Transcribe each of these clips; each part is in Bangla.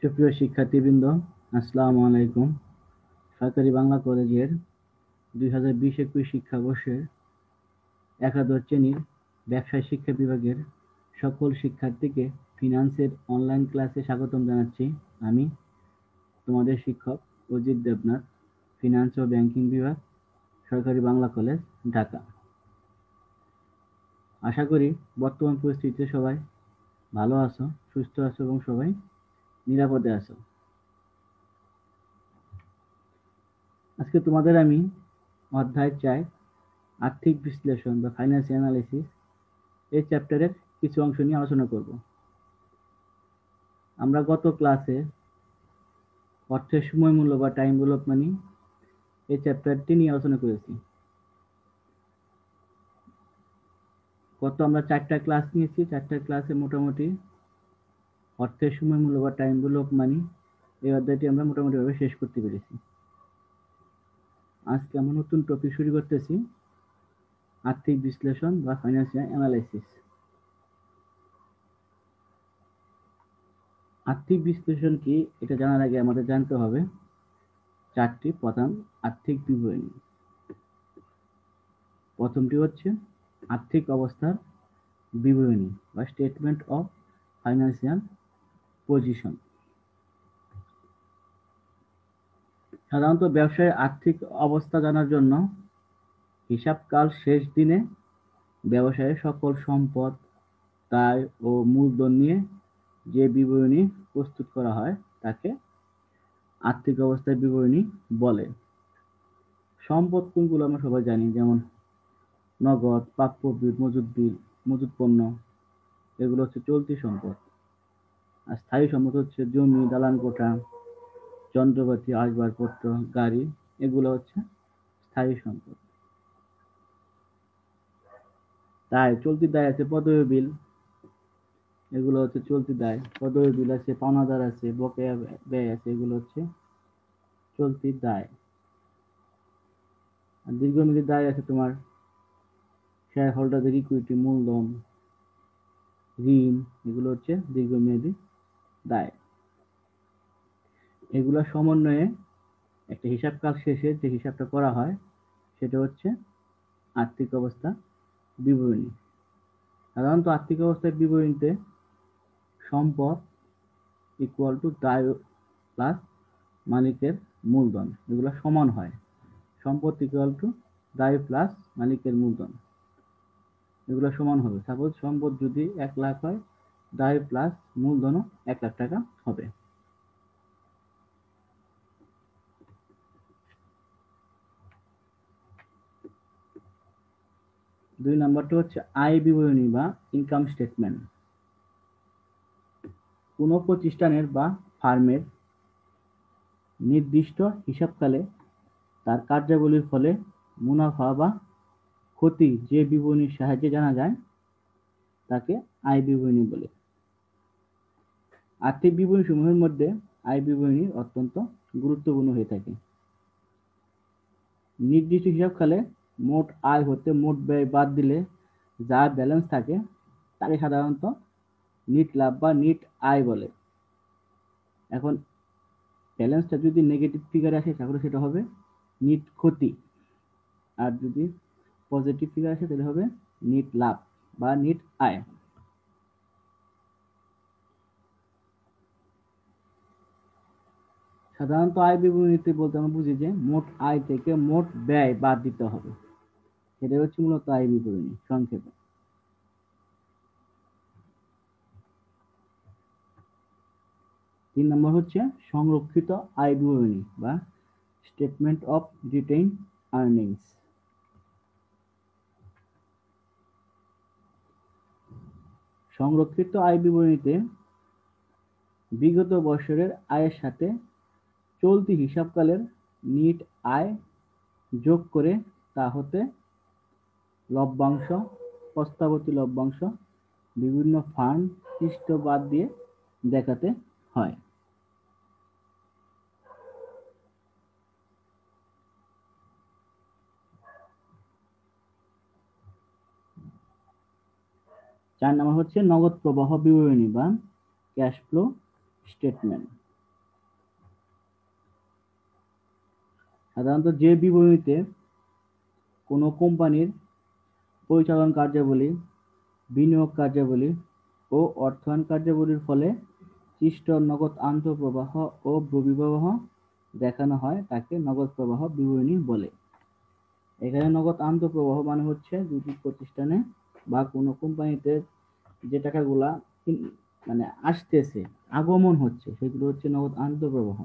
সুপ্রিয় শিক্ষার্থীবৃন্দ, আসসালামু আলাইকুম। সরকারি বাংলা কলেজের 2020-21 শিক্ষাবর্ষের একাদশ শ্রেণীর ব্যবসায় শিক্ষা বিভাগের সকল শিক্ষার্থীকে ফিনান্সের অনলাইন ক্লাসে স্বাগতম জানাচ্ছি। আমি তোমাদের শিক্ষক অজিত দেবনাথ, ফিনান্স ও ব্যাংকিং বিভাগ, সরকারি বাংলা কলেজ, ঢাকা। আশা করি বর্তমান পরিস্থিতিতে সবাই ভালো আছো, সুস্থ আছো এবং সবাই নিরাপদে আছো। আজকে তোমাদের আমি অধ্যায় 4 আর্থিক বিশ্লেষণ বা ফাইন্যান্সিয়াল অ্যানালিসিস এই চ্যাপ্টারের কিছু অংশ নিয়ে আলোচনা করব। আমরা গত ক্লাসে অর্থের সময় মূল্য বা টাইম ডেভেলপ মানি এই চ্যাপ্টারটি নিয়ে আলোচনা করেছি। গত আমরা 4টা ক্লাস নিয়েছি, 4টা ক্লাসে মোটামুটি অর্থের সময় মূল্য বা টাইম ডেভেলপ মানি এই অধ্যায়টি আমরা মোটামুটি ভাবে শেষ করতে পেরেছি। আজকে আমরা নতুন টপিক শুরু করতেছি, আর্থিক বিশ্লেষণ বা ফাইন্যান্সিয়াল অ্যানালাইসিস। আর্থিক বিশ্লেষণ কি এটা জানার আগে আমাদের জানতে হবে 4টি প্রধান আর্থিক বিবরণী। প্রথমটি হচ্ছে আর্থিক অবস্থার বিবরণী বা স্টেটমেন্ট অফ ফাইন্যান্সিয়াল পজিশন। সাধারণত ব্যবসায়ের আর্থিক অবস্থা জানার জন্য হিসাবকাল শেষ দিনে ব্যবসায়ের সকল সম্পদ, দায় ও মূলধন নিয়ে যে বিবরণী প্রস্তুত করা হয় তাকে আর্থিক অবস্থার বিবরণী বলে। সম্পদ কোনগুলো আমরা সবাই জানি, যেমন নগদ, প্রাপ্য বিল, মজুদ পণ্য, এগুলো হচ্ছে চলতি সম্পদ। আর স্থায়ী সম্পদ হচ্ছে জমি, দালান কোঠা, যন্ত্রপাতি, আসবাবপত্র, গাড়ি, এগুলো হচ্ছে স্থায়ী সম্পদ। দায়, চলতি দায় আছে পদবী বিল, এগুলো হচ্ছে চলতি দায়। পদবী বিল আছে, পাওনাদার আছে, বকেয়া ব্যয় আছে, এগুলো হচ্ছে চলতি দায়। আর দীর্ঘমেয়াদী দায় আছে তোমার শেয়ার হোল্ডারদের ইকুইটি, মূলধন, ঋণ, এগুলো হচ্ছে দীর্ঘমেয়াদী দায়। এগুলো সমন্বয়ে একটা হিসাবকাল শেষে যে হিসাবটা করা হয় সেটা হচ্ছে আর্থিক অবস্থা বিবরণী। সাধারণত আর্থিক অবস্থার বিবরণীতে সম্পদ ইকুয়াল টু দায় প্লাস মালিকের মূলধন, এগুলো সমান হয়। সম্পদ ইকুয়াল টু দায় প্লাস মালিকের মূলধন, এগুলো সমান হবে। সাপোজ সম্পদ যদি 1 লাখ হয়, দায় প্লাস মূলধনও 1 লাখ টাকা হবে। 2 নাম্বারটা হচ্ছে আয় বিবরণী বা ইনকাম স্টেটমেন্ট। কোনো প্রতিষ্ঠানের বা ফার্মের নির্দিষ্ট হিসাবকালে তার কার্যাবলীর ফলে মুনাফা বা ক্ষতি যে বিবরণীর সাহায্যে জানা যায় তাকে আয় বিবরণী বলে। আর্থিক বিবরণী সমূহের মধ্যে আয় বিবরণী অত্যন্ত গুরুত্বপূর্ণ হয়ে থাকে। নির্দিষ্ট হিসাবকালে মোট আয় হতে মোট ব্যয় বাদ দিলে যা ব্যালেন্স থাকে তাকে সাধারণত নিট লাভ বা নিট আয় বলে। এখন ব্যালেন্সটা যদি নেগেটিভ ফিগার আসে তাহলে সেটা হবে নিট ক্ষতি, আর যদি পজিটিভ ফিগার আসে তাহলে হবে নিট লাভ বা নিট আয়। সাধারণত আয় বিবরণীতে বলতে আমরা বুঝি যে মোট আয় থেকে মোট ব্যয় বাদ দিতে হবে, সেটা হচ্ছে মূলত আয় বিবরণী সংক্ষেপে। 3 নম্বর হচ্ছে সংরক্ষিত আয় বিবরণী বা স্টেটমেন্ট অফ রিটেইন আর্নিংস। সংরক্ষিত আয় বিবরণীতে বিগত বছরের আয়ের সাথে চলতি হিসাবকালের নিট আয় যোগ করে তা হতে লভ্যাংশ, প্রস্তাবিত লভ্যাংশ, বিভিন্ন ফান্ড পৃষ্ঠ বাদ দিয়ে দেখাতে হয়। 4 নম্বর হচ্ছে নগদ প্রবাহ বিবরণী বা ক্যাশ ফ্লো স্টেটমেন্ট। সাধারণত যে বিবরণীতে কোনো কোম্পানির পরিচালন কার্যাবলী, বিনিয়োগ কার্যাবলী ও অর্থায়ন কার্যাবলীর ফলে সৃষ্ট নগদ আন্তঃপ্রবাহ ও বহিঃপ্রবাহ দেখানো হয় তাকে নগদ প্রবাহ বিবরণী বলে। এখানে নগদ আন্তঃপ্রবাহ মানে হচ্ছে দুটি প্রতিষ্ঠানে বা কোনো কোম্পানিতে যে টাকাগুলা মানে আসতেছে, আগমন হচ্ছে, সেগুলো হচ্ছে নগদ আন্তঃপ্রবাহ।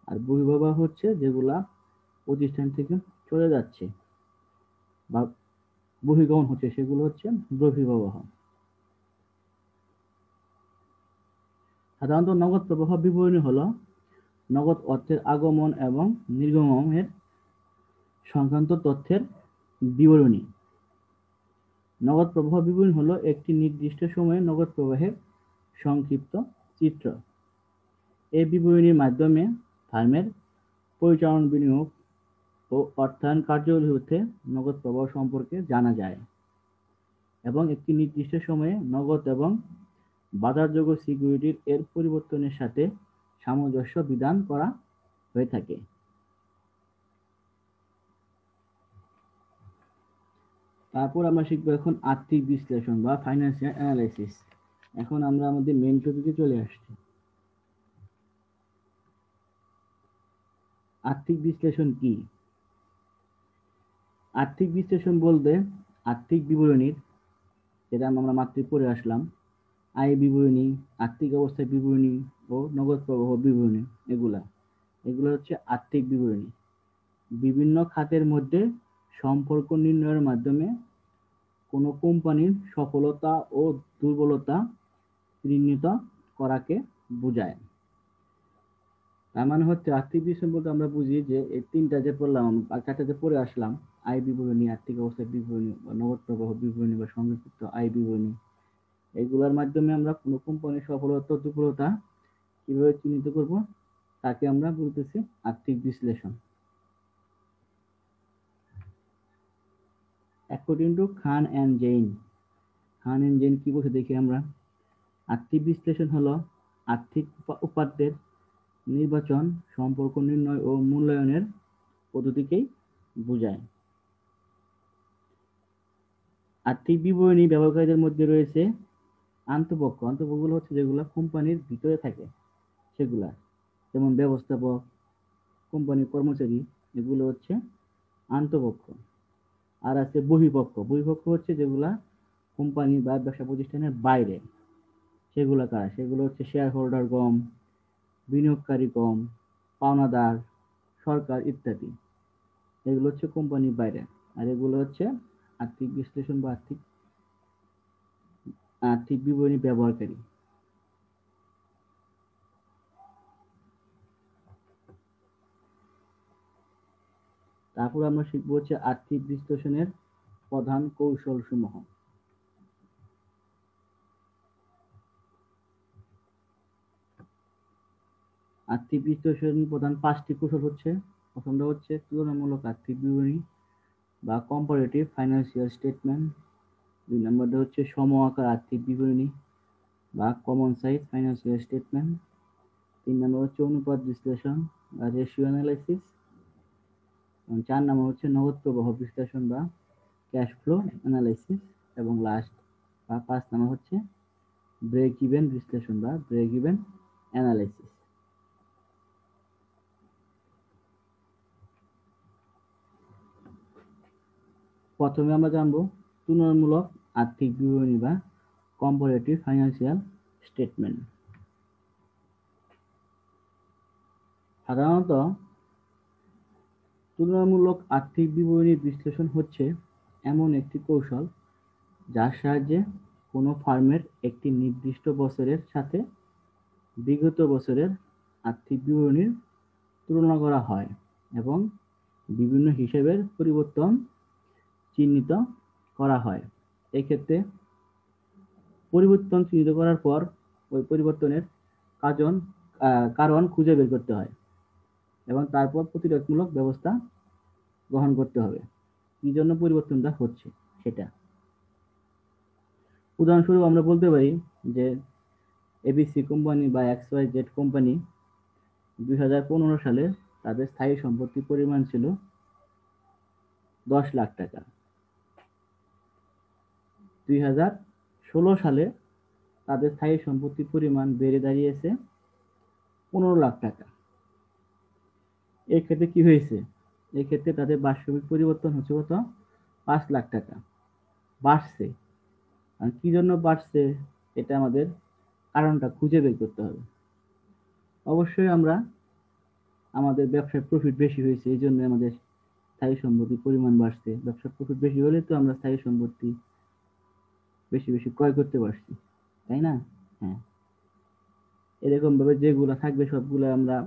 আর বহিঃপ্রবাহ হচ্ছে যেগুলা প্রতিষ্ঠান থেকে চলে যাচ্ছে বা বহির্গমন হচ্ছে, সেগুলো হচ্ছে বহিঃপ্রবাহ। সাধারণত নগদ প্রবাহ বিবরণী হলো নগদ অর্থের আগমন এবং নির্গমনের সংক্রান্ত তথ্যের বিবরণী। নগদ প্রবাহ বিবরণী হলো একটি নির্দিষ্ট সময়ে নগদ প্রবাহের সংক্ষিপ্ত চিত্র। এই বিবরণীর মাধ্যমে ফার্মের পরিচালন, বিনিয়োগ ও অর্থায়ন কার্যাবলী হতে নগদ প্রবাহ সম্পর্কে জানা যায় এবং একটি নির্দিষ্ট সময়ে নগদ এবং বাজারযোগ্য সিকিউরিটির এর পরিবর্তনের সাথে সামঞ্জস্য বিধান করা হয়ে থাকে। তারপর আমরা শিখবো এখন আর্থিক বিশ্লেষণ বা ফাইন্যান্সিয়াল অ্যানালাইসিস। এখন আমরা আমাদের মেইন টপিকে চলে আসছি। আর্থিক বিশ্লেষণ কি? আর্থিক বিশ্লেষণ বলতে আর্থিক বিবরণীর, যেটা আমরা মাত্রই পড়ে আসলাম, আয় বিবরণী, আর্থিক অবস্থার বিবরণী ও নগদ প্রবাহ বিবরণী, এগুলো হচ্ছে আর্থিক বিবরণী। বিভিন্ন খাতের মধ্যে সম্পর্ক নির্ণয়ের মাধ্যমে কোনো কোম্পানির সফলতা ও দুর্বলতা চিহ্নিত করাকে বোঝায়। তার মানে হচ্ছে আর্থিক বিশ্লেষণ বলতে আমরা বুঝি যে এই তিনটা যে পড়লাম আর চারটা যে পড়ে আসলাম, আয় বিবরণী, আর্থিক অবস্থার বিবরণী বা নগদ প্রবাহ বিবরণী বা সংক্ষিপ্ত আয় বিবরণী, এগুলোর মাধ্যমে আমরা কোনো কোম্পানির সফলতা দুর্বলতা কিভাবে চিহ্নিত করব তাকে আমরা বলতেছি আর্থিক বিশ্লেষণ। According to Khan and Jain, Khan and Jain কি বলছে দেখি আমরা। আর্থিক বিশ্লেষণ হলো আর্থিক উপাত্তের নির্বাচন, সম্পর্ক নির্ণয় ও মূল্যায়নের পদ্ধতিকেই বোঝায়। আর্থিক বিবরণী ব্যবহারকারীদের মধ্যে রয়েছে আন্তঃপক্ষ। আন্তঃপক্ষগুলো হচ্ছে যেগুলো কোম্পানির ভিতরে থাকে, সেগুলা যেমন ব্যবস্থাপক, কোম্পানির কর্মচারী, এগুলো হচ্ছে আন্তঃপক্ষ। আর আছে বহিঃপক্ষ। বহিঃপক্ষ হচ্ছে যেগুলা কোম্পানি বা ব্যবসা প্রতিষ্ঠানের বাইরে, সেগুলো কারা? সেগুলো হচ্ছে শেয়ার হোল্ডার গম, বিনিয়োগকারী গম, পাওনাদার, সরকার ইত্যাদি। এগুলো হচ্ছে কোম্পানির বাইরে। আর এগুলো হচ্ছে আর্থিক বিশ্লেষণ বা আর্থিক বিবরণী ব্যবহারকারী। তারপর আমরা শিখবো হচ্ছে আর্থিক বিশ্লেষণের প্রধান কৌশল সমূহ। আর্থিক বিশ্লেষণ প্রধান 5টি কৌশল হচ্ছে, প্রথমটা হচ্ছে তুলনামূলক আর্থিক বিবরণী বা কম্পারেটিভ ফাইন্যান্সিয়াল স্টেটমেন্ট। 2 নম্বরটা হচ্ছে সম আকার আর্থিক বিবরণী বা কমন সাইজ ফাইন্যান্সিয়াল স্টেটমেন্ট। 3 নম্বর হচ্ছে অনুপাত বিশ্লেষণ বা রেশিও অ্যানালাইসিস। 4 নম্বর হচ্ছে নগদ প্রবাহ বিশ্লেষণ বা ক্যাশ ফ্লো অ্যানালাইসিস। এবং লাস্ট বা 5 নম্বর হচ্ছে ব্রেক ইভেন বিশ্লেষণ বা ব্রেক ইভেন অ্যানালাইসিস। প্রথমে আমরা জানবো তুলনামূলক আর্থিক বিবরণী বা কম্পারেটিভ ফাইন্যান্সিয়াল স্টেটমেন্ট। সাধারণত তুলনামূলক আর্থিক বিবরণী বিশ্লেষণ হচ্ছে এমন একটি কৌশল যার সাহায্যে কোনো ফার্মের একটি নির্দিষ্ট বছরের সাথে বিগত বছরের আর্থিক বিবরণীর তুলনা করা হয় এবং বিভিন্ন হিসাবের পরিবর্তন চিহ্নিত করা হয়। এক্ষেত্রে পরিবর্তন চিহ্নিত করার পর ওই পরিবর্তনের কারণ খুঁজে বের করতে হয় এবং তারপর প্রতিরোধমূলক ব্যবস্থা গ্রহণ করতে হবে, কি জন্য পরিবর্তনটা হচ্ছে সেটা। উদাহরণস্বরূপ আমরা বলতে পারি যে এবিসি কোম্পানি বা XYZ কোম্পানি 2015 সালে তাদের স্থায়ী সম্পত্তির পরিমাণ ছিল 10 লাখ টাকা। 2016 সালে তাদের স্থায়ী সম্পত্তির পরিমাণ বেড়ে দাঁড়িয়েছে 15 লাখ টাকা। এই ক্ষেত্রে কি হয়েছে? এই ক্ষেত্রে তাদের বার্ষিক পরিবর্তন হচ্ছে কত? 5 লাখ টাকা বাড়ছে। আর কি জন্য বাড়ছে এটা আমাদের কারণটা খুঁজে বের করতে হবে। অবশ্যই আমাদের ব্যবসায় প্রফিট বেশি হয়েছে, এই জন্য আমাদের স্থায়ী সম্পত্তির পরিমাণ বাড়ছে। ব্যবসার প্রফিট বেশি হলে তো আমরা স্থায়ী সম্পত্তি বেশি বেশি ক্রয় করতে পারছি, তাই না? হ্যাঁ, এরকম ভাবে যেগুলো থাকবে সবগুলো আমরা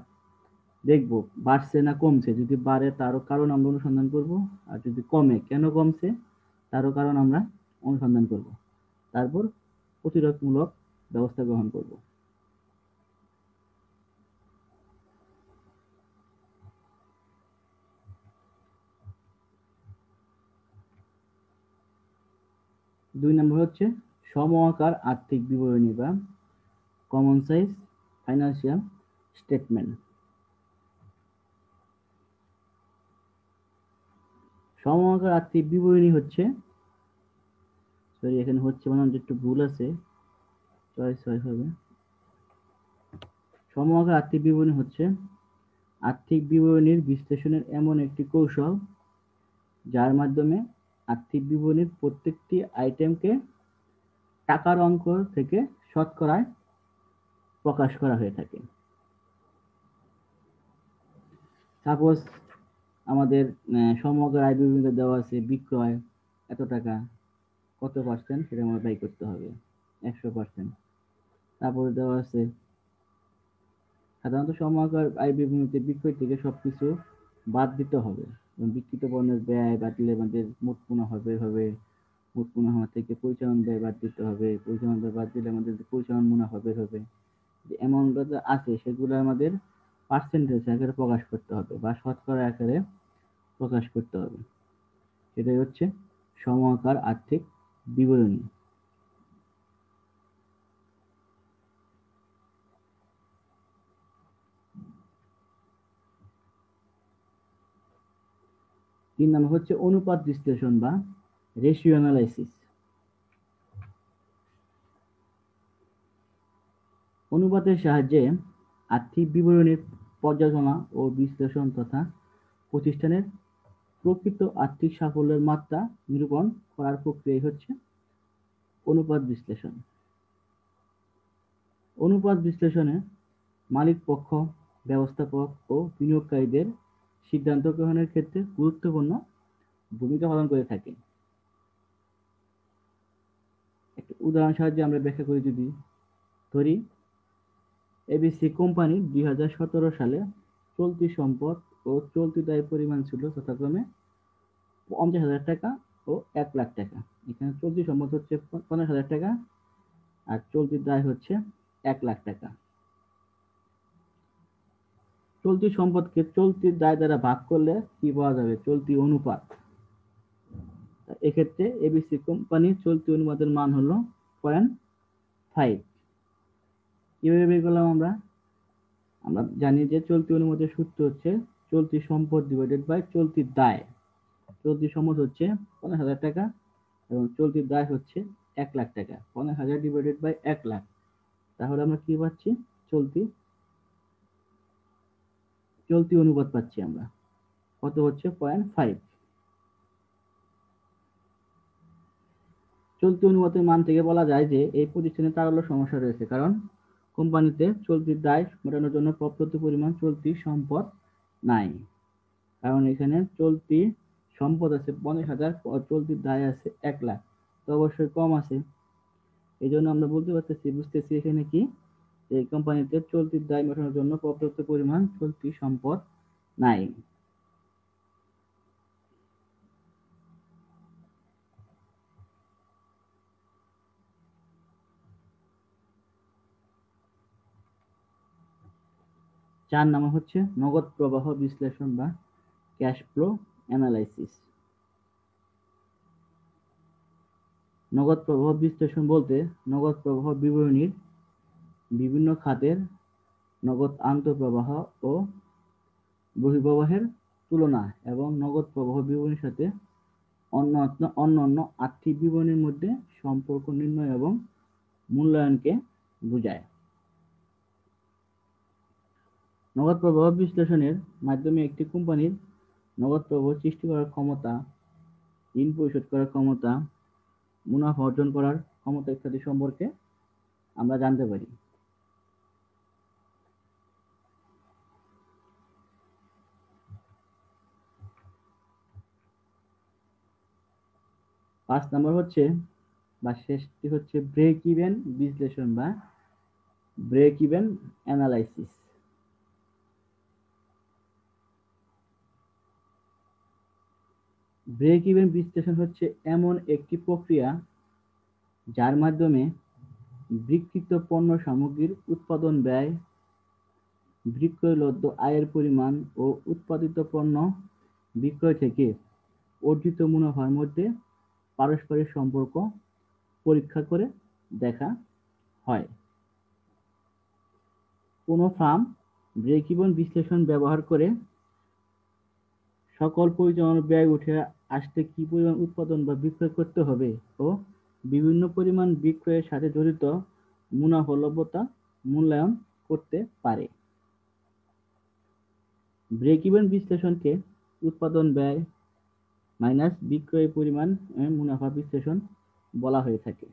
দেখবো বাড়ছে না কমছে। যদি বাড়ে তারও কারণ আমরা অনুসন্ধান করব, আর যদি কমে কেন কমছে তারও কারণ আমরা অনুসন্ধান করব, তারপর প্রতিরোধমূলক ব্যবস্থা গ্রহণ করব। দুই নম্বর হচ্ছে সমআকার আর্থিক বিবরণী বা কমন সাইজ ফাইন্যান্সিয়াল স্টেটমেন্ট। সমআকার আর্থিক বিবরণী হচ্ছে, সরি এখানে হচ্ছে মানে একটু ভুল আছে, চয়েস হবে। সমআকার আর্থিক বিবরণী হচ্ছে আর্থিক বিবরণীর বিশ্লেষণের এমন একটি কৌশল যার মাধ্যমে আর্থিক বিবরণীর প্রত্যেকটি আইটেমকে টাকার অঙ্ক থেকে শতকরায় প্রকাশ করা হয়ে থাকে। সাপোজ আমাদের সমগ্র আয় বিবরণীতে দেওয়া আছে বিক্রয় এত টাকা, কত পার্সেন্ট সেটা আমরা ব্যয় করতে হবে, 100%। তারপরে দেওয়া আছে সাধারণত সমগ্র আয় বিবরণীতে বিক্রয় থেকে সবকিছু বাদ দিতে হবে। বিক্রিত পণ্যের ব্যয় বাদ দিলে আমাদের মোট মুনাফা বের হবে। মোট মুনাফা থেকে পরিচালন ব্যয় বাদ দিতে হবে। পরিচালন ব্যয় বাদ দিলে আমাদের পরিচালন মুনাফা বের হবে। যে অ্যামাউন্টটা আছে সেগুলো আমাদের পার্সেন্টেজ আকারে প্রকাশ করতে হবে বা শতকরা আকারে প্রকাশ করতে হবে। সেটাই হচ্ছে সমআকার আর্থিক বিবরণী। তিন নম্বর হচ্ছে অনুপাত বিশ্লেষণ বা রেশিও অ্যানালাইসিস। অনুপাতের সাহায্যে আর্থিক বিবরণীর পর্যালোচনা ও বিশ্লেষণ তথা প্রতিষ্ঠানের প্রকৃত আর্থিক সাফল্যের মাত্রা নিরূপণ করার প্রক্রিয়াই হচ্ছে অনুপাত বিশ্লেষণ। অনুপাত বিশ্লেষণে মালিক পক্ষ, ব্যবস্থাপক ও বিনিয়োগকারীদের সিদ্ধান্ত গ্রহণের ক্ষেত্রে গুরুত্বপূর্ণ ভূমিকা পালন করে থাকে। একটা উদাহরণ সাহায্যে আমরা ব্যাখ্যা করি, যদি ধরি এবিসি কোম্পানি 2017 সালে চলতি সম্পদ ও চলতি দায়ের পরিমাণ ছিল যথাক্রমে 50,000 টাকা ও 1 লাখ টাকা। এখানে চলতি সম্পদ হচ্ছে 50,000 টাকা আর চলতি দায় হচ্ছে 1 লাখ টাকা। চলতি সম্পদকে চলতি দায় দ্বারা ভাগ করলে কি পাওয়া যাবে? চলতি অনুপাত। এক্ষেত্রে এবিসি কোম্পানির চলতি অনুপাতের মান হলো 0.5। কিভাবে বের করলাম আমরা? আমরা জানি যে চলতি অনুপাতের সূত্র হচ্ছে চলতি সম্পদ ডিভাইডেড বাই চলতি দায়। চলতি সম্পদ হচ্ছে 50,000 টাকা এবং চলতি দায় হচ্ছে 1 লাখ টাকা। 50,000 ডিভাইডেড বাই 1 লাখ, তাহলে আমরা কি পাচ্ছি? চলতি অনুপাত পাচ্ছি আমরা। কত হচ্ছে? 0.5। চলতি অনুপাতের মান থেকে বলা যায় যে এই প্রতিষ্ঠানে তারল্য সমস্যা রয়েছে, কারণ কোম্পানিতে চলতি দায় মেটানোর জন্য পর্যাপ্ত পরিমাণ চলতি সম্পদ নাই। কারণ এখানে চলতি সম্পদ আছে 50,000, চলতি দায় আছে 1 লাখ, তো অবশ্যই কম আছে। এই জন্য আমরা বলতে পারতেছি, বুঝতেছি এখানে কি, এই কোম্পানিতে চলতি দায় মেটানোর জন্য পর্যাপ্ত পরিমাণ চলতি সম্পদ নাই। 4 নম্বর হচ্ছে নগদ প্রবাহ বিশ্লেষণ বা ক্যাশ ফ্লো অ্যানালাইসিস। নগদ প্রবাহ বিশ্লেষণ বলতে নগদ প্রবাহ বিবরণীর বিভিন্ন খাতের নগদ আন্তঃপ্রবাহ ও বহিঃপ্রবাহের তুলনা এবং নগদ প্রবাহ বিবরণীর সাথে অন্যান্য আর্থিক বিবরণীর মধ্যে সম্পর্ক নির্ণয় এবং মূল্যায়নকে বোঝায়। নগদ প্রবাহ বিশ্লেষণের মাধ্যমে একটি কোম্পানির নগদ প্রবাহ সৃষ্টি করার ক্ষমতা, ঋণ পরিশোধ করার ক্ষমতা, মুনাফা অর্জন করার ক্ষমতা ইত্যাদি সম্পর্কে আমরা জানতে পারি। পাঁচ নম্বর হচ্ছে বা শেষটি হচ্ছে ব্রেক ইভেন বিশ্লেষণ বা break even analysis. Break even বিশ্লেষণ হচ্ছে এমন একটি প্রক্রিয়া যার মাধ্যমে বিক্রিত পণ্য সামগ্রীর উৎপাদন ব্যয়, বিক্রয়লব্ধ আয়ের পরিমাণ ও উৎপাদিত পণ্য বিক্রয় থেকে অর্জিত মুনাফার মধ্যে পারস্পরিক সম্পর্ক পরীক্ষা করে দেখা হয়। কোনো ফার্ম ব্রেক ইভেন বিশ্লেষণ ব্যবহার করে সকল পরিচালনার ব্যয় উঠে আসতে কি পরিমাণ উৎপাদন বা বিক্রয় করতে হবে ও বিভিন্ন পরিমাণ বিক্রয়ের সাথে জড়িত মুনাফা-লভ্যতা মূল্যায়ন করতে পারে। ব্রেক ইভেন বিশ্লেষণকে উৎপাদন ব্যয় মাইনাস বিক্রয় পরিমাণ মুনাফা বিশ্লেষণ বলা হয়ে থাকে।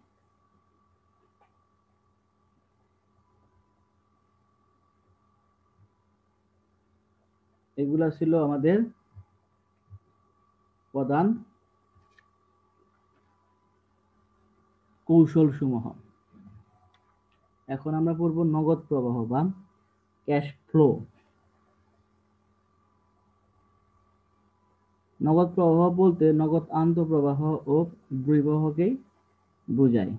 এগুলা ছিল আমাদের প্রধান কৌশল সমূহ। এখন আমরা পড়ব নগদ প্রবাহ বা ক্যাশ ফ্লো। নগদ প্রবাহ বলতে নগদ আন্তঃপ্রবাহ ও বহিঃপ্রবাহকেই বোঝায়।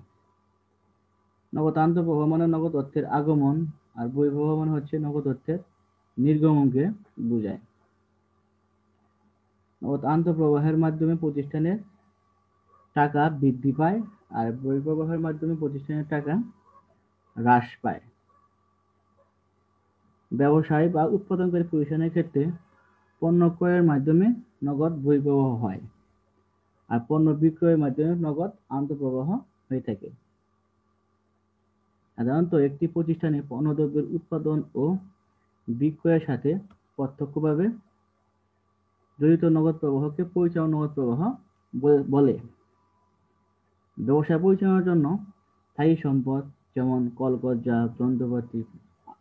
নগদ আন্তঃপ্রবাহ মানে নগদ অর্থের আগমন, আর বহিঃপ্রবাহ মানে হচ্ছে নগদ অর্থের নির্গমনকে বোঝায়। নগদ আন্তঃপ্রবাহের মাধ্যমে প্রতিষ্ঠানের টাকা বৃদ্ধি পায় আর বহিঃপ্রবাহের মাধ্যমে প্রতিষ্ঠানের টাকা হ্রাস পায়। ব্যবসায় বা উৎপাদনকারী প্রতিষ্ঠানের ক্ষেত্রে পণ্য ক্রয়ের মাধ্যমে নগদ বহিঃপ্রবাহ হয় আর পণ্য বিক্রয়ের মাধ্যমে নগদ আন্তঃপ্রবাহ হয়ে থাকে। সাধারণত একটি প্রতিষ্ঠানে পণ্যদ্রব্যের উৎপাদন ও বিক্রয়ের সাথে প্রত্যক্ষভাবে জড়িত নগদ প্রবাহকে পরিচালনা নগদ প্রবাহ বলে। ব্যবসা পরিচালনার জন্য স্থায়ী সম্পদ যেমন কলকব্জা, যন্ত্রপাতি,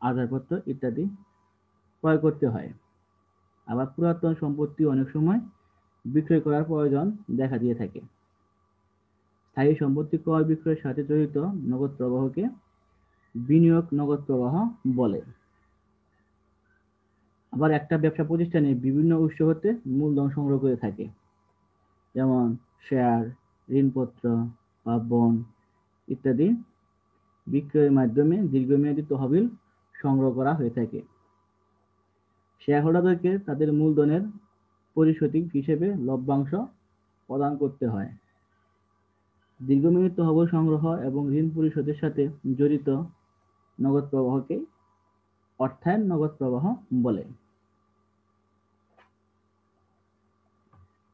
আসবাবপত্র ইত্যাদি ক্রয় করতে হয়। আবার পুরাতন সম্পত্তি অনেক সময় বিক্রয় করার প্রয়োজন দেখা দিয়ে থাকে। স্থায়ী সম্পত্তি ক্রয় বিক্রয়ের সাথে জড়িত নগদ প্রবাহকে বিনিয়োগ নগদ প্রবাহ বলে। আবার একটা ব্যবসা প্রতিষ্ঠানে বিভিন্ন উৎস হতে মূলধন সংগ্রহ করে থাকে, যেমন শেয়ার, ঋণপত্র বা বন্ড ইত্যাদি বিক্রয়ের মাধ্যমে দীর্ঘমেয়াদী তহবিল সংগ্রহ করা হয়ে থাকে। শেয়ার হোল্ডারদেরকে তাদের মূলধনের পরিশোধ হিসেবে লভ্যাংশ প্রদান করতে হয়। দীর্ঘমেয়াদী তহবিল সংগ্রহ এবং ঋণ পরিশোধের সাথে জড়িত নগদ প্রবাহকে অর্থায়ন নগদ প্রবাহ বলে।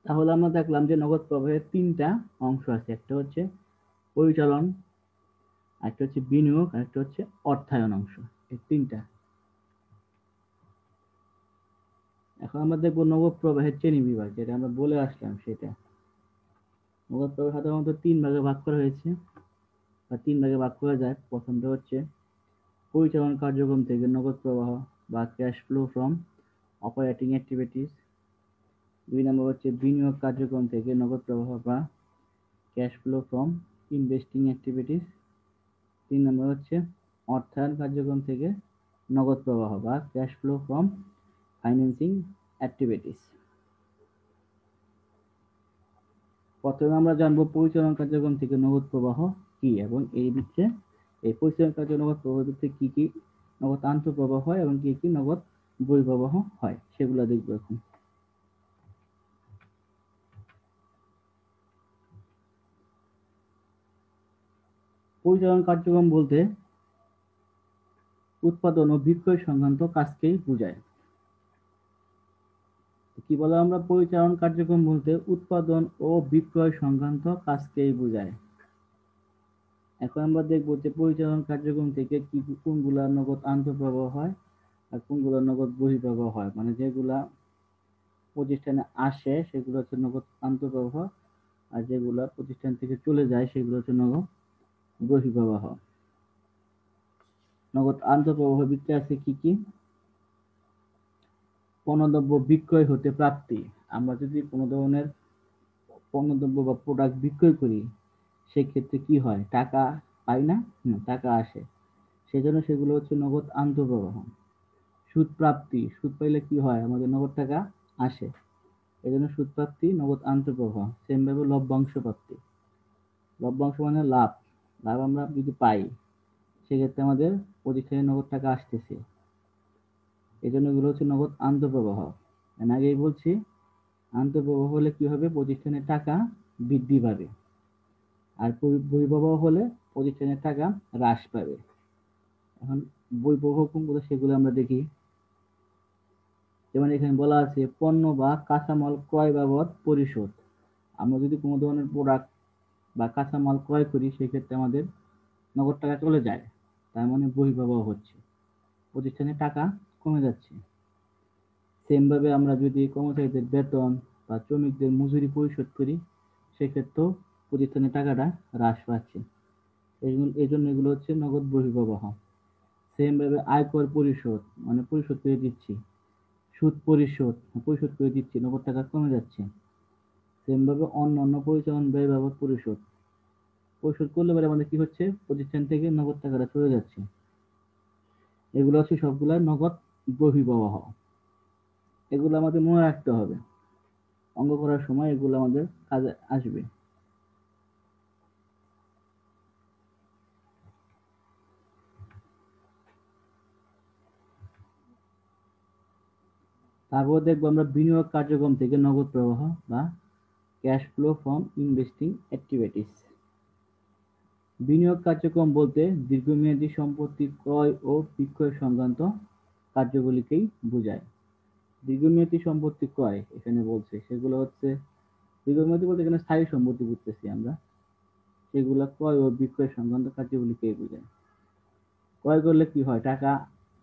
তাহলে আমরা দেখলাম যে নগদ প্রবাহের তিনটা অংশ আছে, একটা হচ্ছে পরিচালন, একটা হচ্ছে বিনিয়োগ, আর একটা হচ্ছে অর্থায়ন অংশ। এই তিনটা। এখন আমরা দেখবো নগদ প্রবাহের শ্রেণী বিভাগ, যেটা আমরা বলে আসলাম সেটা। নগদ প্রবাহ সাধারণত তিন ভাগে ভাগ করা হয়েছে বা তিন ভাগে ভাগ করা যায়। প্রথমটা হচ্ছে পরিচালন কার্যক্রম থেকে নগদ প্রবাহ বা cash flow from operating activities. দুই নম্বর হচ্ছে বিনিয়োগ কার্যক্রম থেকে নগদ প্রবাহ বা cash flow from investing activities. তিন নম্বর হচ্ছে অর্থায়ন কার্যক্রম থেকে নগদ প্রবাহ বা cash flow from financing activities. প্রথমে আমরা জানবো পরিচালন কার্যক্রম থেকে নগদ প্রবাহ কি এবং এই ভিত্তিতে এই পরিচালন কার্যক্রম নগদ প্রবাহের ভিত্তিতে কি কি নগদ আন্তঃপ্রবাহ হয় এবং কি কি নগদ বহিঃপ্রবাহ হয় সেগুলো দেখবো এখন। পরিচালন কার্যক্রম বলতে উৎপাদন ও বিক্রয় সংক্রান্ত কাজকেই বোঝায়। কি বলে আমরা পরিচালন কার্যক্রম বলতে উৎপাদন ও বিক্রয় সংক্রান্ত কাজকেই বোঝায়। এখন আমরা দেখব যে পরিচালন কার্যক্রম থেকে কি কোনগুলা নগদ আন্তঃপ্রবাহ হয় আর কোনগুলা নগদ বহিঃপ্রবাহ হয়, মানে যেগুলা প্রতিষ্ঠানে আসে সেগুলো হচ্ছে নগদ আন্তঃপ্রবাহ, আর যেগুলা প্রতিষ্ঠান থেকে চলে যায় সেগুলো হচ্ছে নগদ বহিঃপ্রবাহ। নগদ আন্তঃপ্রবাহ বৃত্তে আছে কি কি? পণ্যদ্রব্য বিক্রয় হতে প্রাপ্তি। আমরা যদি কোনো ধরনের পণ্যদ্রব্য বা প্রোডাক্ট বিক্রয় করি সেক্ষেত্রে কি হয়, টাকা পাই না, টাকা আসে, সেজন্য সেগুলো হচ্ছে নগদ আন্তঃপ্রবাহ। সুদ প্রাপ্তি, সুদ পাইলে কি হয়, আমাদের নগদ টাকা আসে, এই জন্য সুদ প্রাপ্তি নগদ আন্তঃপ্রবাহ। সেম ভাবে লভ্যাংশ প্রাপ্তি, লভ্যাংশ মানে লাভ, লাভ আমরা যদি পাই সেক্ষেত্রে আমাদের প্রতিষ্ঠানে নগদ টাকা আসতেছে, এই জন্য এগুলো হচ্ছে নগদ আন্তঃপ্রবাহ। আগেই বলছি আন্তঃপ্রবাহ হলে কি হবে, প্রতিষ্ঠানের টাকা বৃদ্ধি পাবে, আর বহিঃপ্রবাহ হলে প্রতিষ্ঠানের টাকা হ্রাস পাবে। এখন বহিঃপ্রবাহ কোনগুলো সেগুলো আমরা দেখি। যেমন এখানে বলা আছে পণ্য বা কাঁচামাল ক্রয় বাবদ পরিশোধ। আমরা যদি কোনো ধরনের প্রোডাক্ট বা কাঁচামাল ক্রয় করি সেক্ষেত্রে আমাদের নগদ টাকা চলে যায়, তার মানে বহিঃপ্রবাহ হচ্ছে, প্রতিষ্ঠানের টাকা কমে যাচ্ছে। সেম ভাবে আমরা যদি কর্মচারীদের বেতন বা শ্রমিকদের মজুরি পরিশোধ করি সেক্ষেত্রেও প্রতিষ্ঠানের টাকাটা হ্রাস পাচ্ছে, এই জন্য এগুলো হচ্ছে নগদ বহিঃপ্রবাহ। সেম ভাবে আয়কর পরিশোধ, মানে পরিশোধ করে দিচ্ছি, সুদ পরিশোধ, পরিশোধ করে দিচ্ছি, নগদ টাকা কমে যাচ্ছে। সেম ভাবে অন্যান্য পরিচালন ব্যয় বাবদ পরিশোধ, পরিশোধ করলে পরে আমাদের কি হচ্ছে, প্রতিষ্ঠান থেকে নগদ টাকাটা চলে যাচ্ছে। এগুলো হচ্ছে সবগুলা নগদ বহিঃপ্রবাহ। এগুলো আমাদের মনে রাখতে হবে, অঙ্ক করার সময় এগুলো আমাদের কাজে আসবে। তারপর দেখবো আমরা বিনিয়োগ কার্যক্রম থেকে নগদ প্রবাহ বা cash flow from investing activities. বিনিয়োগ কার্যক্রম বলতে দীর্ঘমেয়াদী সম্পত্তি ক্রয় ও বিক্রয় সংক্রান্ত কার্যগুলিকেই বোঝায়। দীর্ঘমেয়াদী সম্পত্তি ক্রয় এখানে বলছে, সেগুলো হচ্ছে দীর্ঘমেয়াদী বলতে এখানে স্থায়ী সম্পত্তি বুঝতেছি আমরা, সেগুলো ক্রয় ও বিক্রয় সংক্রান্ত কার্যগুলিকেই বোঝায়। ক্রয় করলে কি হয়, টাকা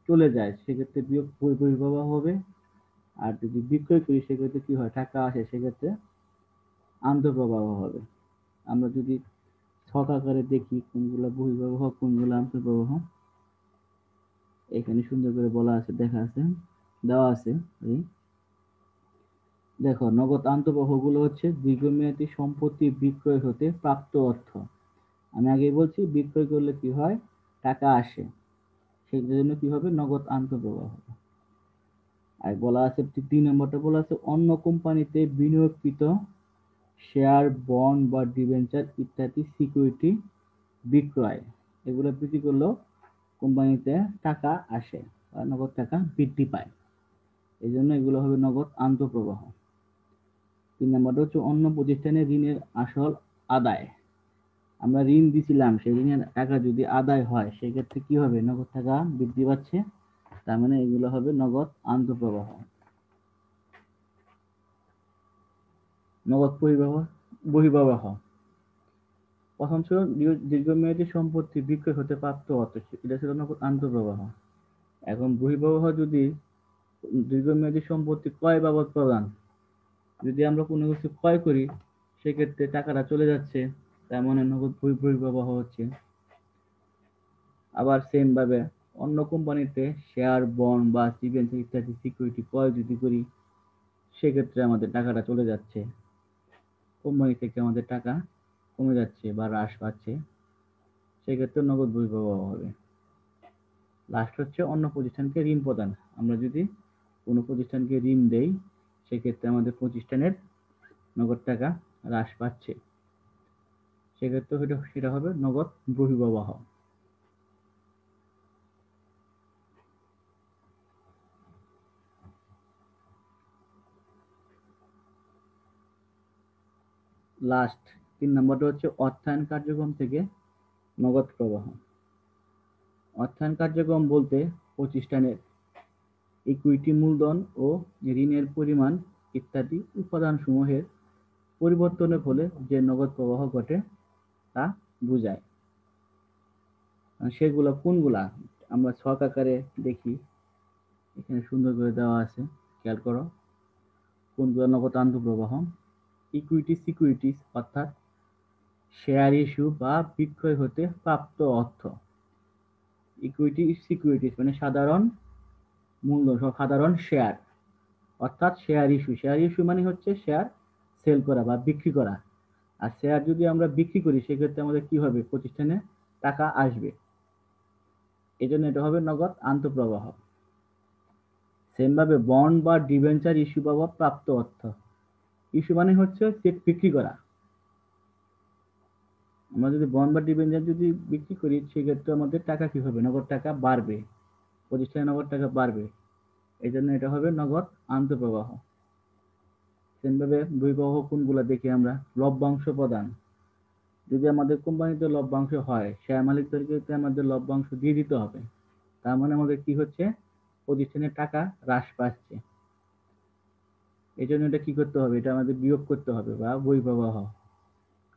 চলে যায়, সেক্ষেত্রে বহিঃপ্রবাহ হবে। আর যদি বিক্রয় করি সেক্ষেত্রে কি হয়, টাকা আসে, সেক্ষেত্রে আন্তঃপ্রবাহ হবে। আমরা যদি ছক আকারে দেখি কোনগুলা বহিঃপ্রবাহ কোনগুলা আন্তঃপ্রবাহ, এখানে সুন্দর করে বলা আছে, দেখা আছে, দেওয়া আছে। দেখো নগদ আন্তঃপ্রবাহ গুলো হচ্ছে দীর্ঘমেয়াদী সম্পত্তি বিক্রয় হতে প্রাপ্ত অর্থ। আমি আগে বলছি বিক্রয় করলে কি হয়, টাকা আসে, সেই জন্য কি হবে, নগদ আন্তঃপ্রবাহ। আর বলা আছে 3 নম্বরটা বলা আছে অন্য কোম্পানিতে বিনিয়োগকৃত শেয়ার, বন্ড বা ডিবেঞ্চার ইত্যাদি সিকিউরিটি বিক্রয়, এগুলো বিক্রি করলেও কোম্পানিতে টাকা আসে বা নগদ টাকা বৃদ্ধি পায়, এই জন্য এগুলো হবে নগদ আন্তঃপ্রবাহ। 3 নম্বরটা হচ্ছে অন্য প্রতিষ্ঠানে ঋণের আসল আদায়। আমরা ঋণ দিছিলাম, সেই ঋণের টাকা যদি আদায় হয় সেক্ষেত্রে কি হবে, নগদ টাকা বৃদ্ধি পাচ্ছে, তার মানে এগুলো হবে নগদ আন্তঃপ্রবাহ। নগদ বহিঃপ্রবাহ, প্রথম ছিল দীর্ঘমেয়াদী সম্পত্তি বিক্রয় হতে প্রাপ্ত অর্থ, এটা ছিল নগদ আন্তঃপ্রবাহ। এখন বহিঃপ্রবাহ যদি দীর্ঘমেয়াদী সম্পত্তি ক্রয় বাবদ প্রদান, যদি আমরা কোনো কিছু ক্রয় করি সেক্ষেত্রে টাকাটা চলে যাচ্ছে, তার মানে নগদ বহিঃপ্রবাহ হচ্ছে। আবার সেম ভাবে অন্য কোম্পানিতে শেয়ার, বন্ড বা ডিবেঞ্চার ইত্যাদি সিকিউরিটি ক্রয় যদি করি সেক্ষেত্রে আমাদের টাকাটা চলে যাচ্ছে, কোম্পানি থেকে আমাদের টাকা কমে যাচ্ছে বা হ্রাস পাচ্ছে, সেক্ষেত্রে নগদ বহিঃপ্রবাহ হবে। লাস্ট হচ্ছে অন্য প্রতিষ্ঠানকে ঋণ প্রদান। আমরা যদি কোনো প্রতিষ্ঠানকে ঋণ দেই সেক্ষেত্রে আমাদের প্রতিষ্ঠানের নগদ টাকা হ্রাস পাচ্ছে, সেক্ষেত্রে সেটা হবে নগদ বহিঃপ্রবাহ। লাস্ট 3 নম্বরটা হচ্ছে অর্থায়ন কার্যক্রম থেকে নগদ প্রবাহ। অর্থায়ন কার্যক্রম বলতে প্রতিষ্ঠানের ইকুইটি মূলধন ও ঋণের পরিমাণ ইত্যাদি উপাদানসমূহের পরিবর্তনের ফলে যে নগদ প্রবাহ ঘটে তা বোঝায়। সেগুলো কোনগুলা আমরা ছক আকারে দেখি, এখানে সুন্দর করে দেওয়া আছে, খেয়াল করো। কোনগুলো নগদ আন্তঃপ্রবাহ? ইকুইটি সিকিউরিটিজ অর্থাৎ শেয়ার ইস্যু বা বিক্রয় হতে প্রাপ্ত অর্থ। ইকুইটি সিকিউরিটিজ মানে সাধারণ মূল্য, সাধারণ শেয়ার, অর্থাৎ শেয়ার ইস্যু। শেয়ার ইস্যু মানে হচ্ছে শেয়ার সেল করা বা বিক্রি করা। আর শেয়ার যদি আমরা বিক্রি করি সেক্ষেত্রে আমাদের কি হবে? প্রতিষ্ঠানে টাকা আসবে, এই জন্য এটা হবে নগদ আন্তঃপ্রবাহ। সেম ভাবে বন্ড বা ডিবেঞ্চার ইস্যু বা প্রাপ্ত অর্থ। ইস্যু মানে হচ্ছে বিক্রি করা। আমরা যদি বন্ড বা ডিবেঞ্চার যদি বিক্রি করি সেক্ষেত্রে আমাদের টাকা কি হবে? নগদ টাকা বাড়বে, প্রতিষ্ঠানে নগদ টাকা বাড়বে, এই জন্য এটা হবে নগদ আন্তঃপ্রবাহ। সেমভাবে বহিঃপ্রবাহ কোনগুলো দেখি আমরা? লভ্যাংশ প্রদান। যদি আমাদের কোম্পানিতে লভ্যাংশ হয়, শেয়ার মালিকদেরকে আমাদের লভ্যাংশ দিয়ে দিতে হবে, তার মানে আমাদের কি হচ্ছে? প্রতিষ্ঠানের টাকা হ্রাস পাচ্ছে, এই জন্য এটা কি করতে হবে? এটা আমাদের বিয়োগ করতে হবে বা বহিঃপ্রবাহ,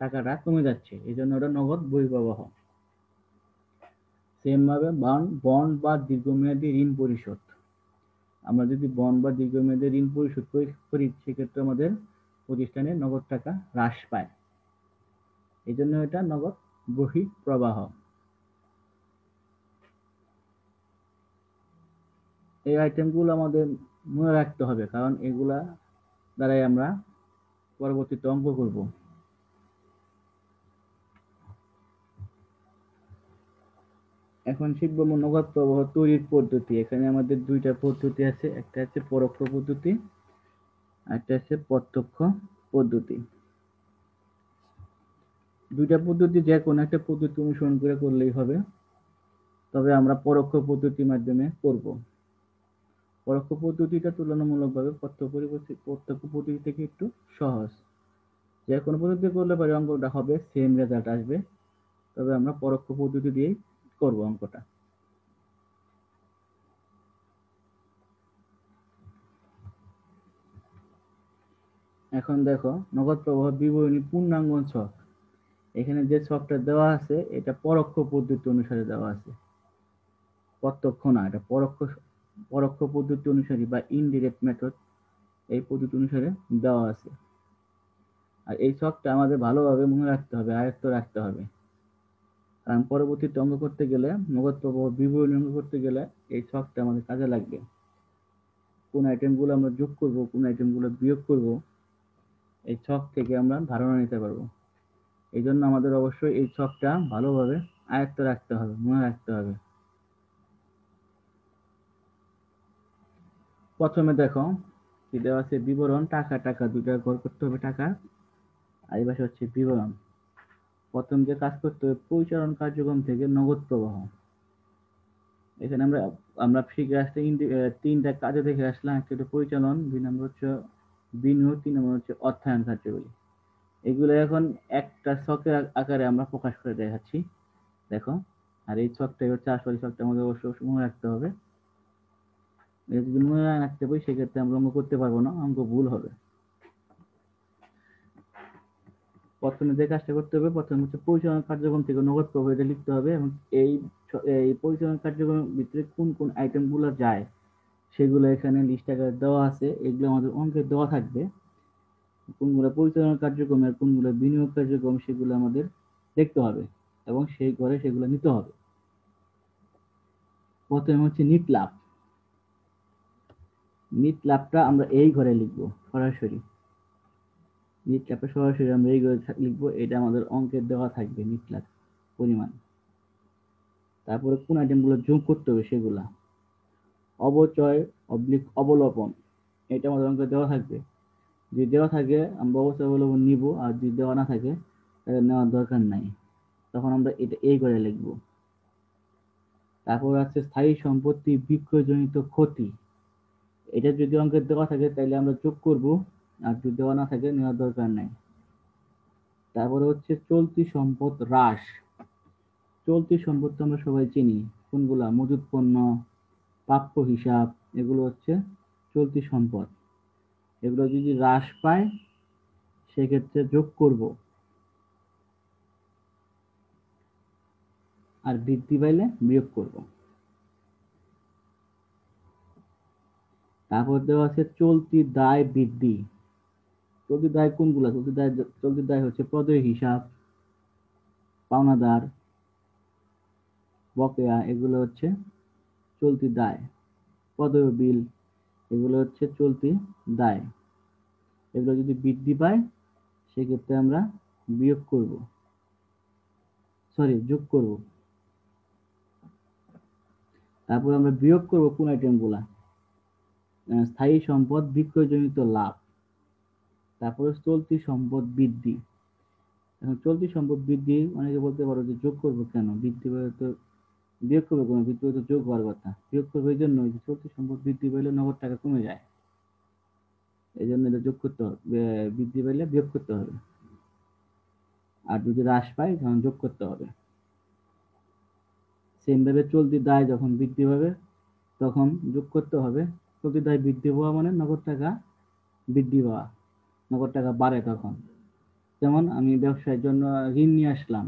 টাকাটা কমে যাচ্ছে, এই জন্য ওটা নগদ বহিঃপ্রবাহ। সেম ভাবে বন্ড বা দীর্ঘমেয়াদী ঋণ পরিশোধ। আমরা যদি বন্ড বা দীর্ঘমেয়াদী ঋণ পরিশোধ করি সেক্ষেত্রে আমাদের প্রতিষ্ঠানে নগদ টাকা হ্রাস পায়, এই জন্য এটা নগদ বহিঃপ্রবাহ। এই আইটেমগুলো আমাদের মনে রাখতে হবে, কারণ এগুলা দ্বারাই আমরা পরবর্তীতে অঙ্ক করব। এখন শিখব নগদ প্রবাহ তৈরির পদ্ধতি। এখানে আমাদের দুইটা পদ্ধতি আছে, একটা হচ্ছে পরোক্ষ পদ্ধতি, একটা হচ্ছে প্রত্যক্ষ পদ্ধতি। দুইটা পদ্ধতি যে কোনো একটা পদ্ধতি অনুসরণ করে করলেই হবে, তবে আমরা পরোক্ষ পদ্ধতির মাধ্যমে করব। পরোক্ষ পদ্ধতিটা তুলনামূলকভাবে প্রত্যক্ষ পদ্ধতি থেকে একটু সহজ। যে কোনো পদ্ধতি করলে পরে অঙ্কটা হবে, সেম রেজাল্ট আসবে, তবে আমরা পরোক্ষ পদ্ধতি দিয়েই করব অঙ্কটা। এখন দেখো নগদ প্রবাহ বিবরণী পূর্ণাঙ্গ ছক। এখানে যে ছকটা দেওয়া আছে এটা পরোক্ষ পদ্ধতি অনুসারে দেওয়া আছে, প্রত্যক্ষ না, এটা পরোক্ষ পদ্ধতি অনুসারে বা ইনডিরেক্ট মেথড, এই পদ্ধতি অনুসারে দেওয়া আছে। আর এই ছকটা আমাদের ভালোভাবে মনে রাখতে হবে, আয়ত্ত রাখতে হবে, কারণ পরবর্তীতে অঙ্ক করতে গেলে, নগদ প্রবাহ বিবরণী অঙ্ক করতে গেলে এই ছকটা আমাদের কাজে লাগবে। কোন আইটেমগুলো আমরা যোগ করব, কোন আইটেমগুলো বিয়োগ করব, এই ছক থেকে আমরা ধারণা নিতে পারবো। এই জন্য আমাদের অবশ্যই এই ছকটা ভালোভাবে আয়ত্ত রাখতে হবে, মনে রাখতে হবে। প্রথমে দেখো কি দেওয়া আছে? বিবরণ, টাকা। টাকা দুইটা ঘর করতে হবে, টাকা, আর এই পাশে হচ্ছে বিবরণ। প্রথম যে কাজ করতে হবে, পরিচালন কার্যক্রম থেকে নগদ প্রবাহ। এখানে আমরা আমরা শিখে আসতে তিনটা কাজে দেখে আসলাম। একটা হচ্ছে পরিচালন, 2 নম্বর হচ্ছে বিনিয়োগ, 3 নম্বর হচ্ছে অর্থায়ন কার্যগুলি। এগুলো এখন একটা ছকের আকারে আমরা প্রকাশ করে দেখাচ্ছি, দেখো। আর এই ছকটাই হচ্ছে আসল ছকটা, আমাদের অবশ্যই মনে রাখতে হবে। যদি মনে না রাখতে পারি সেক্ষেত্রে আমরা অঙ্ক করতে পারবো না, অঙ্ক ভুল হবে। প্রথমে যে কাজটা করতে হবে, প্রথমে হচ্ছে পরিচালনা কার্যক্রম থেকে নগদ প্রবাহ, এটা লিখতে হবে, এবং এই এই পরিচালনা কার্যক্রমের ভিতরে কোন কোন আইটেম গুলো যায় সেগুলো এখানে লিস্ট আকারে দেওয়া আছে, এগুলো আমাদের অঙ্কে দেওয়া থাকবে। কোনগুলো পরিচালনা কার্যক্রম আর কোনগুলো বিনিয়োগ কার্যক্রম সেগুলো আমাদের দেখতে হবে এবং সেই ঘরে সেগুলো নিতে হবে। প্রথমে হচ্ছে নিট লাভ। নিট লাভটা আমরা এই ঘরে লিখবো সরাসরি, নিট লাভটা সরাসরি আমরা এই ঘরে লিখবো, এটা আমাদের অঙ্কের দেওয়া থাকবে নিট লাভ পরিমাণ। তারপরে কোন আইটেমগুলো যোগ করতে হবে সেগুলা, অবচয় অবলোপন, এটা আমাদের অঙ্কে দেওয়া থাকবে। যদি দেওয়া থাকে আমরা অবচয় অবলম্বন নিব, আর যদি দেওয়া না থাকে তাহলে নেওয়ার দরকার নাই, তখন আমরা এটা এই করে লিখবো। তারপর আছে স্থায়ী সম্পত্তি বিক্রয়জনিত ক্ষতি, এটা যদি অঙ্কের দেওয়া থাকে তাহলে আমরা যোগ করব, আর যদি দেওয়া না থাকে নেওয়ার দরকার নাই। তারপরে হচ্ছে চলতি সম্পদ হ্রাস। চলতি সম্পদ তো আমরা সবাই চিনি, কোনগুলা? মজুত পণ্য, প্রাপ্য হিসাব, এগুলো হচ্ছে চলতি সম্পদ। এগুলো যদি হ্রাস পায় সেক্ষেত্রে যোগ করব, আর বৃদ্ধি পাইলে বিয়োগ করব। তারপর দেওয়া আছে চলতি দায় বৃদ্ধি। চলতি দায় কোনগুলা? চলতি দায় হচ্ছে প্রদেয় হিসাব, পাওনাদার, বকেয়া, এগুলো হচ্ছে চলতি দায়। প্রদেয় বিল, এগুলো হচ্ছে চলতি দায়। এগুলো যদি বৃদ্ধি পায় সেক্ষেত্রে আমরা বিয়োগ করব, সরি যোগ করব। তারপর আমরা বিয়োগ করব কোন আইটেম গুলা? স্থায়ী সম্পদ বিক্রয়জনিত লাভ, তারপরে চলতি সম্পদ বৃদ্ধি। এখন চলতি সম্পদ বৃদ্ধি, অনেকে বলতে পারো যে যোগ করবো কেন, বৃদ্ধি পেলে তো বিয়োগ করবো কেন, বৃদ্ধি পেলে তো যোগ হওয়ার কথা। বিয়োগ করবো এই জন্য যে চলতি সম্পদ বৃদ্ধি পেলে নগদ টাকা কমে যায়, এই জন্য এটা যোগ করতে হবে, বৃদ্ধি পেলে বিয়োগ করতে হবে। আর যদি হ্রাস পায় তখন যোগ করতে হবে। সেম ভাবে চলতি দায় যখন বৃদ্ধি পাবে তখন যোগ করতে হবে। চলতি দায় বৃদ্ধি পাওয়া মানে নগদ টাকা বৃদ্ধি পাওয়া, নগদ টাকা বাড়ে তখন। যেমন আমি ব্যবসায়ের জন্য ঋণ নিয়ে আসলাম,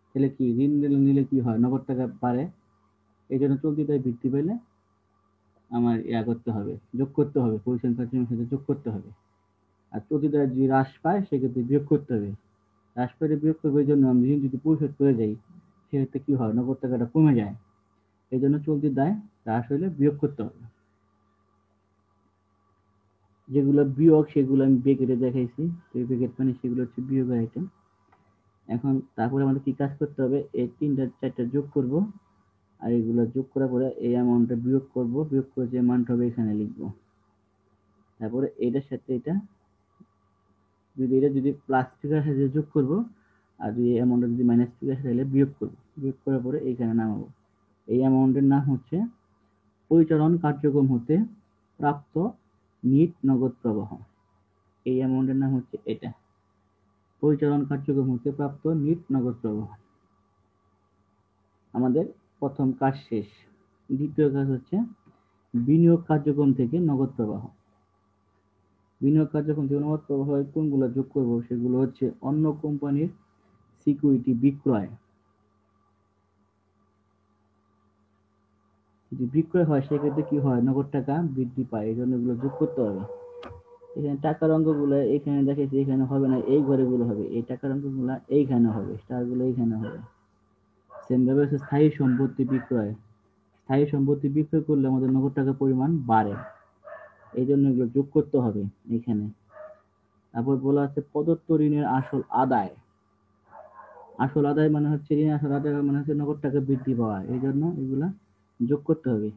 তাহলে কি ঋণ নিলে কি হয়, নগদ টাকা বাড়ে। এই জন্য চলতি দায় বৃদ্ধি পেলে আমার করতে হবে, যোগ করতে হবে, পরিসংখ্যান সাথে যোগ করতে হবে। আর চলতি দায় যদি হ্রাস পায় সেক্ষেত্রে বিয়োগ করতে হবে। হ্রাস পেলে বিয়োগ করবে, এই জন্য আমি ঋণ যদি পরিশোধ করে যাই সেক্ষেত্রে কি হয়, নগদ টাকাটা কমে যায়। এই জন্য চলতি দায় হ্রাস হইলে বিয়োগ করতে হবে। যেগুলো বিয়োগ সেগুলো আমি ব্রেকেটে দেখাইছি, ব্রেকেট মানে সেগুলো হচ্ছে বিয়োগের আইটেম। এখন তারপরে আমাদের কি কাজ করতে হবে, এই তিনটা চারটা যোগ করব, আর এগুলো যোগ করার পরে এই অ্যামাউন্টটা বিয়োগ করব, বিয়োগ করে যে মানটা হবে এখানে লিখবো। তারপরে এটার সাথে এটা যদি প্লাস ফিগার সাথে যোগ করব, আর যদি অ্যামাউন্টটা যদি মাইনাস ফিগার সাথে বিয়োগ করব, বিয়োগ করার পরে এইখানে নামাবো। এই অ্যামাউন্টের নাম হচ্ছে পরিচালন কার্যক্রম হতে প্রাপ্ত নিট নগদ প্রবাহ। এই অ্যামাউন্টের নাম হচ্ছে এটা, পরিচালন কার্যক্রম হতে প্রাপ্ত নিট নগদ প্রবাহ। আমাদের প্রথম কাজ শেষ। দ্বিতীয় কাজ হচ্ছে বিনিয়োগ কার্যক্রম থেকে নগদ প্রবাহ। বিনিয়োগ কার্যক্রম থেকে নগদ প্রবাহ কোনগুলো যোগ করব, সেগুলো হচ্ছে অন্য কোম্পানির সিকিউরিটি বিক্রয়। যদি বিক্রয় হয় সেক্ষেত্রে কি হয়, নগদ টাকা বৃদ্ধি পায়, এই জন্য এগুলো যোগ করতে হবে। এখানে টাকার অঙ্কগুলো এখানে দেখেছি, এখানে হবে না, এই ঘরে গুলো হবে, এই টাকার অঙ্কগুলো এইখানে হবে, স্টার গুলো এইখানে হবে। সেম ভাবে হচ্ছে স্থায়ী সম্পত্তি বিক্রয়। স্থায়ী সম্পত্তি বিক্রয় করলে আমাদের নগদ টাকার পরিমাণ বাড়ে, এই জন্য এগুলো যোগ করতে হবে এখানে। তারপর বলা আছে প্রদত্ত ঋণের আসল আদায়। আসল আদায় মানে হচ্ছে ঋণের আসল আদায় মানে হচ্ছে নগদ টাকা বৃদ্ধি পাওয়া, এই জন্য এগুলা যোগ করতে হবে।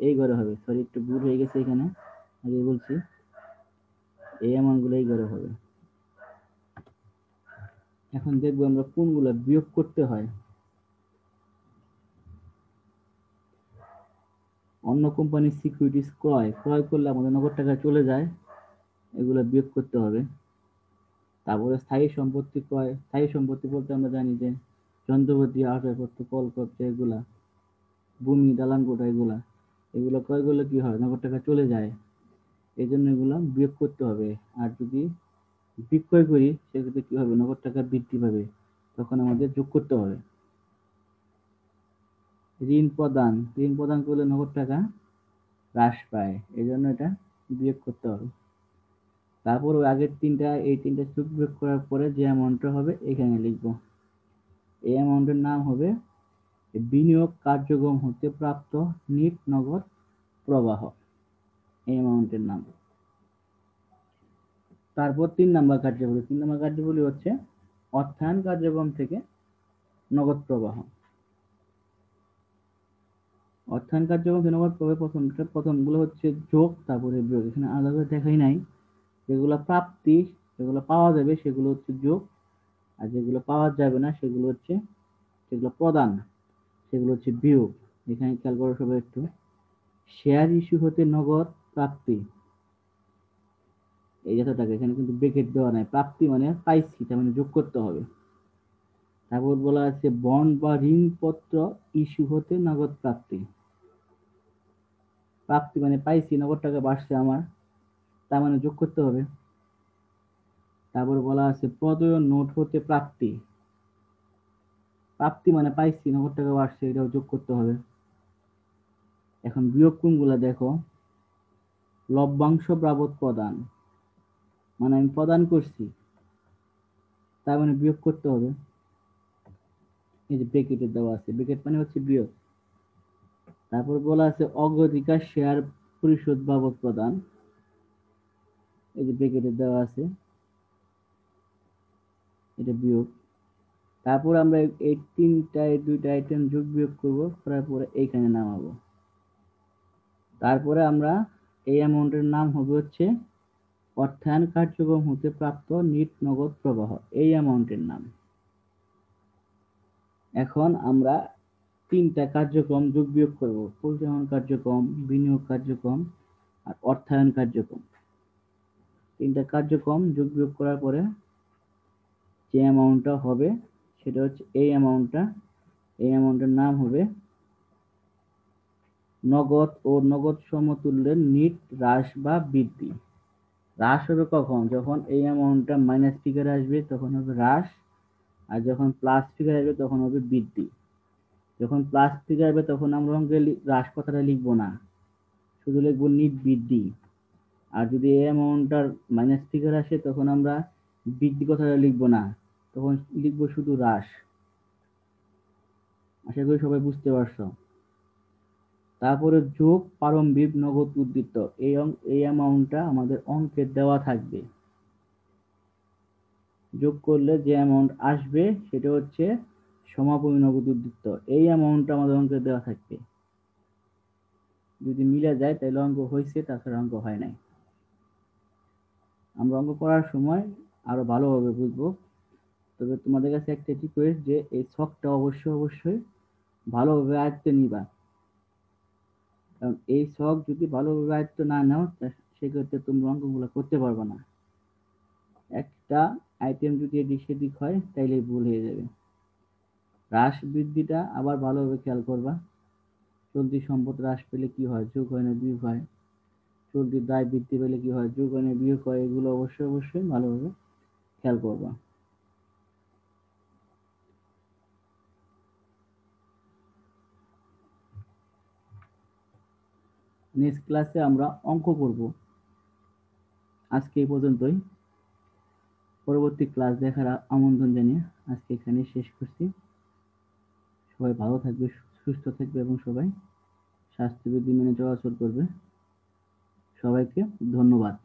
এই ঘরে হবে, সরি একটু ভুল হয়ে গেছে, এখানে আগে বলছি এই অ্যামাউন্ট গুলো এই ঘরে হবে। এখন দেখবো আমরা কোনগুলা বিয়োগ করতে হয়। অন্য কোম্পানির সিকিউরিটিজ ক্রয় করলে আমাদের নগদ টাকা চলে যায়, এগুলো বিয়োগ করতে হবে। তারপরে স্থায়ী সম্পত্তি ক্রয়। স্থায়ী সম্পত্তি বলতে আমরা জানি যে যন্ত্রপাতি, আসবাবপত্র, কলকব্জা, এগুলা ভূমি, দালান কোঠা, এগুলা ক্রয় করলে কি হয়, নগদ টাকা চলে যায়, এই জন্য এগুলো বিয়োগ করতে হবে। আর যদি বিক্রয় করি সেক্ষেত্রে কি হবে, নগদ টাকা বৃদ্ধি পাবে, তখন আমাদের যোগ করতে হবে। ঋণ প্রদান করলে নগদ টাকা হ্রাস পায়, এই জন্য এটা বিয়োগ করতে হবে। তারপর ওই আগের তিনটা, এই তিনটা যোগ বিয়োগ করার পরে যে অ্যামাউন্টটা হবে এখানে লিখবো। এই অ্যামাউন্টের নাম হবে বিনিয়োগ কার্যক্রম হতে প্রাপ্ত নিট নগদ প্রবাহ, এই অ্যামাউন্টের নাম। তারপর ৩ নাম্বার কার্যাবলী। ৩ নাম্বার কার্যাবলী হচ্ছে অর্থায়ন কার্যক্রম থেকে নগদ প্রবাহ। অর্থায়ন কার্যক্রম থেকে নগদ প্রবাহ প্রথমগুলো হচ্ছে যোগ, তারপরে বিয়োগ। এখানে আলাদা দেখাই নাই। যেগুলো প্রাপ্তি, যেগুলো পাওয়া যাবে সেগুলো হচ্ছে যোগ, আর যেগুলো পাওয়া যাবে না সেগুলো হচ্ছে, যেগুলো প্রদান সেগুলো হচ্ছে বিয়োগ। এখানে খেয়াল করো সবাই একটু, শেয়ার ইস্যু হতে নগদ প্রাপ্তি, এই যত টাকা, এখানে কিন্তু ব্রেকেট দেওয়া নাই, প্রাপ্তি মানে পাইছি, তার মানে যোগ করতে হবে। তারপর বলা আছে বন্ড বা ঋণপত্র ইস্যু হতে নগদ প্রাপ্তি। প্রাপ্তি মানে পাইছি, নগদ টাকা বাড়ছে আমার, তার মানে যোগ করতে হবে। তারপরে বলা আছে প্রদেয় নোট হতে প্রাপ্তি, প্রাপ্তি মানে পাইছি, নগদ টাকা আসছে, এটাও যোগ করতে হবে। এখন বিয়োগ কোনগুলা দেখো, লভ্যাংশ বাবদ প্রদান, মানে আমি প্রদান করছি, তার মানে বিয়োগ করতে হবে। এই যে ব্রেকেটে দেওয়া আছে, ব্রেকেট মানে হচ্ছে বিয়োগ। তারপর বলা আছে অগ্রাধিকার শেয়ার পরিশোধ বাবদ প্রদান, এই যে ব্রেকেটে দেওয়া আছে, এটা বিয়োগ। তারপর আমরা এই দুইটা আইটেম যোগ বিয়োগ করবো, তারপরে এইখানে নামাবো। তারপরে আমরা এই অ্যামাউন্টের নাম হবে হচ্ছে অর্থায়ন কার্যক্রম হতে প্রাপ্ত নিট নগদ প্রবাহ, এই অ্যামাউন্টের নাম। এখন আমরা তিনটা কার্যক্রম যোগ বিয়োগ করব, পরিচালন কার্যক্রম, বিনিয়োগ কার্যক্রম আর অর্থায়ন কার্যক্রম। তিনটা কার্যক্রম যোগ বিয়োগ করার পরে যে অ্যামাউন্টটা হবে সেটা হচ্ছে এই অ্যামাউন্টটা। এই অ্যামাউন্টের নাম হবে নগদ ও নগদ সমতুল্যের নিট হ্রাস বা বৃদ্ধি। হ্রাস হবে কখন, যখন এই অ্যামাউন্টটা মাইনাস ফিগারে আসবে তখন হবে হ্রাস, আর যখন প্লাস ফিগার আসবে তখন হবে বৃদ্ধি। যখন প্লাস ফিগার আসবে তখন আমরা অঙ্কে হ্রাস কথাটা লিখবো না, শুধু লিখবো নিট বৃদ্ধি। আর যদি এই অ্যামাউন্টটার মাইনাস ফিগার আসে তখন আমরা বৃদ্ধি কথাটা লিখবো না, তখন লিখবো শুধু হ্রাস। আশা করি সবাই বুঝতে পারছো। তারপরে যোগ প্রারম্ভিক নগদ উদ্বৃত্ত, এই অ্যামাউন্টটা আমাদের অঙ্কে দেওয়া থাকবে। যোগ করলে যে অ্যামাউন্ট আসবে সেটা হচ্ছে সমাপনী নগদ উদ্বৃত্ত, এই অ্যামাউন্টটা আমাদের অঙ্কে দেওয়া থাকবে। যদি মিলে যায় তাহলে অঙ্ক হয়েছে, তাছাড়া অঙ্ক হয় নাই। আমরা অঙ্ক করার সময় আরো ভালোভাবে বুঝবো। তবে তোমাদের কাছে একটা রিকোয়েস্ট যে এই ছকটা অবশ্যই ভালোভাবে আয়ত্তে নিবা, কারণ এই ছক যদি ভালোভাবে আয়ত্ত না নাও সেক্ষেত্রে তোমরা অঙ্কগুলো করতে পারবে না। একটা আইটেম যদি এদিক সেদিক হয় তাইলে ভুল হয়ে যাবে। হ্রাস বৃদ্ধিটা আবার ভালোভাবে খেয়াল করবা। চলতি সম্পদ হ্রাস পেলে কি হয়, যোগ হয় না বিয়োগ হয়। চলতি দায় বৃদ্ধি পেলে কি হয়, যোগ হয় না বিয়োগ হয়। এগুলো অবশ্যই ভালোভাবে খেয়াল করবা। নেক্সট ক্লাসে আমরা অঙ্ক করব। আজকে এই পর্যন্তই। পরবর্তী ক্লাস দেখার আমন্ত্রণ জানিয়ে আজকে এখানে শেষ করছি। সবাই ভালো থাকবে, সুস্থ থাকবে এবং সবাই স্বাস্থ্যবিধি মেনে চলাচল করবে। সবাইকে ধন্যবাদ।